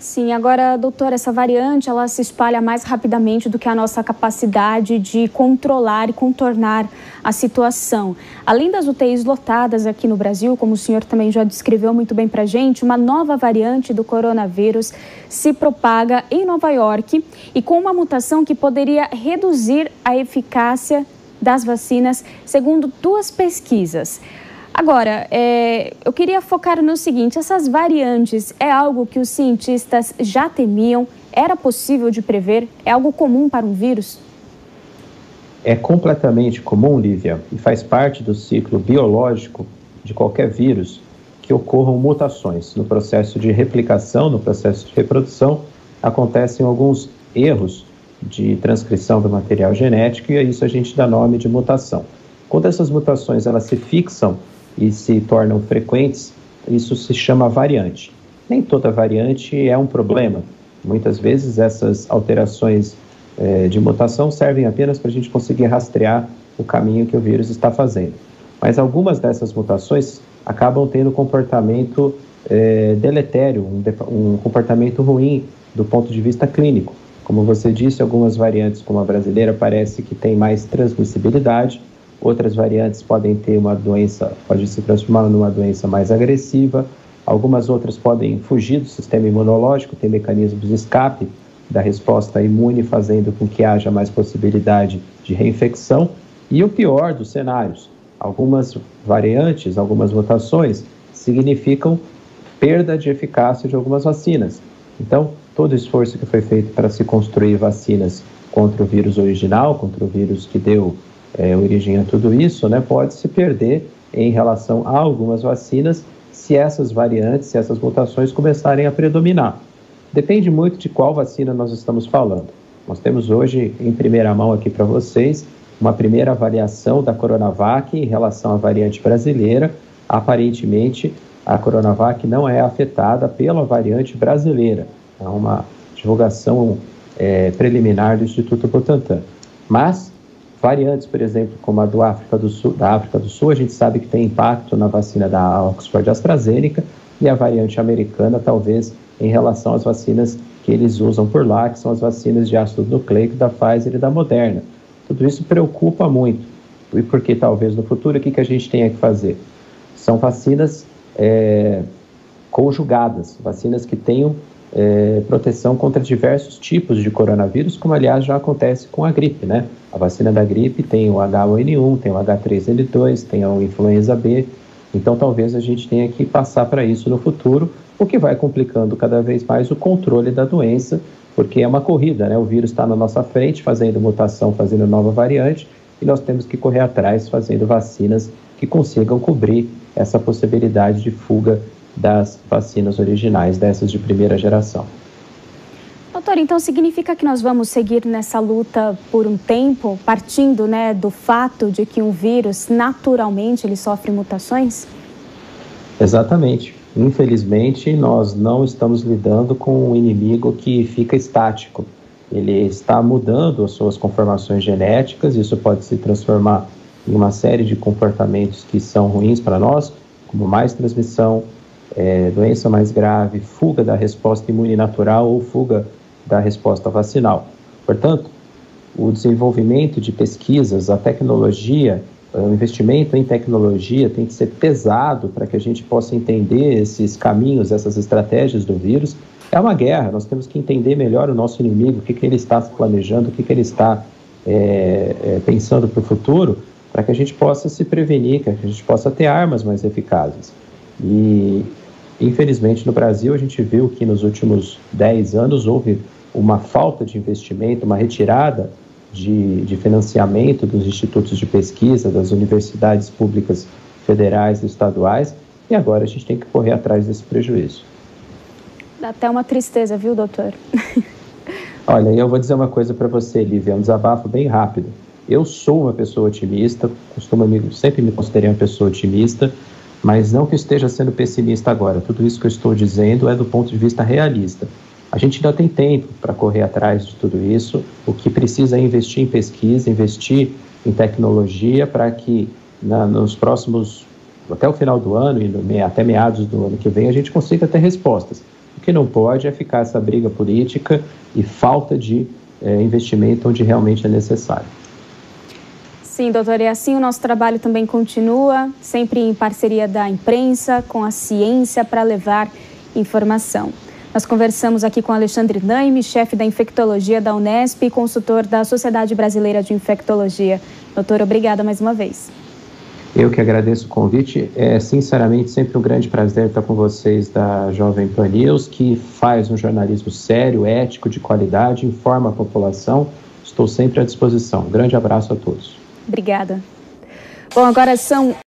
Sim, agora, doutora, essa variante, ela se espalha mais rapidamente do que a nossa capacidade de controlar e contornar a situação. Além das UTIs lotadas aqui no Brasil, como o senhor também já descreveu muito bem para a gente, uma nova variante do coronavírus se propaga em Nova York e com uma mutação que poderia reduzir a eficácia das vacinas, segundo duas pesquisas. Agora, eu queria focar no seguinte: essas variantes é algo que os cientistas já temiam? Era possível de prever? É algo comum para um vírus? É completamente comum, Lívia, e faz parte do ciclo biológico de qualquer vírus que ocorram mutações. No processo de replicação, no processo de reprodução, acontecem alguns erros de transcrição do material genético e a isso a gente dá nome de mutação. Quando essas mutações elas se fixam e se tornam frequentes, isso se chama variante. Nem toda variante é um problema. Muitas vezes essas alterações de mutação servem apenas para a gente conseguir rastrear o caminho que o vírus está fazendo. Mas algumas dessas mutações acabam tendo comportamento deletério, um comportamento ruim do ponto de vista clínico. Como você disse, algumas variantes, como a brasileira, parece que tem mais transmissibilidade. Outras variantes podem ter uma doença, pode se transformar numa doença mais agressiva. Algumas outras podem fugir do sistema imunológico, ter mecanismos de escape da resposta imune, fazendo com que haja mais possibilidade de reinfecção. E o pior dos cenários, algumas variantes, algumas mutações, significam perda de eficácia de algumas vacinas. Então, todo o esforço que foi feito para se construir vacinas contra o vírus original, contra o vírus que deu origem a tudo isso, pode se perder em relação a algumas vacinas se essas variantes, se essas mutações começarem a predominar. Depende muito de qual vacina nós estamos falando. Nós temos hoje, em primeira mão aqui para vocês, uma primeira avaliação da Coronavac em relação à variante brasileira. Aparentemente, a Coronavac não é afetada pela variante brasileira. É uma divulgação preliminar do Instituto Butantan. Mas variantes, por exemplo, como a da África do Sul, a gente sabe que tem impacto na vacina da Oxford AstraZeneca e a variante americana, talvez, em relação às vacinas que eles usam por lá, que são as vacinas de ácido nucleico da Pfizer e da Moderna. Tudo isso preocupa muito, e porque talvez no futuro o que a gente tenha que fazer? São vacinas conjugadas, vacinas que tenham proteção contra diversos tipos de coronavírus, como aliás já acontece com a gripe, A vacina da gripe tem o H1N1, tem o H3N2, tem a influenza B, então talvez a gente tenha que passar para isso no futuro, o que vai complicando cada vez mais o controle da doença, porque é uma corrida, O vírus está na nossa frente, fazendo mutação, fazendo nova variante, e nós temos que correr atrás, fazendo vacinas que consigam cobrir essa possibilidade de fuga das vacinas originais, dessas de primeira geração. Doutor, então significa que nós vamos seguir nessa luta por um tempo, partindo do fato de que um vírus, naturalmente, ele sofre mutações? Exatamente. Infelizmente, nós não estamos lidando com um inimigo que fica estático. Ele está mudando as suas conformações genéticas, isso pode se transformar em uma série de comportamentos que são ruins para nós, como mais transmissão, doença mais grave, fuga da resposta imune natural ou fuga da resposta vacinal. Portanto, o desenvolvimento de pesquisas, a tecnologia, o investimento em tecnologia tem que ser pesado para que a gente possa entender esses caminhos, essas estratégias do vírus. É uma guerra, nós temos que entender melhor o nosso inimigo, o que ele está planejando, o que ele está pensando para o futuro, para que a gente possa se prevenir, que a gente possa ter armas mais eficazes. E, infelizmente, no Brasil, a gente viu que nos últimos 10 anos houve uma falta de investimento, uma retirada de financiamento dos institutos de pesquisa, das universidades públicas federais e estaduais, e agora a gente tem que correr atrás desse prejuízo. Dá até uma tristeza, viu, doutor? Olha, eu vou dizer uma coisa para você, Lívia, um desabafo bem rápido. Eu sou uma pessoa otimista, sempre me considerei uma pessoa otimista, mas não que eu esteja sendo pessimista agora. Tudo isso que eu estou dizendo é do ponto de vista realista. A gente ainda tem tempo para correr atrás de tudo isso. O que precisa é investir em pesquisa, investir em tecnologia para que nos próximos, até o final do ano e até meados do ano que vem, a gente consiga ter respostas. que não pode é ficar essa briga política e falta de investimento onde realmente é necessário. Sim, doutor, e assim o nosso trabalho também continua, sempre em parceria da imprensa, com a ciência, para levar informação. Nós conversamos aqui com Alexandre Naime, chefe da infectologia da Unesp e consultor da Sociedade Brasileira de Infectologia. Doutor, obrigada mais uma vez. Eu que agradeço o convite. É sinceramente sempre um grande prazer estar com vocês da Jovem Pan News, que faz um jornalismo sério, ético, de qualidade, informa a população. Estou sempre à disposição. Um grande abraço a todos. Obrigada. Bom, agora são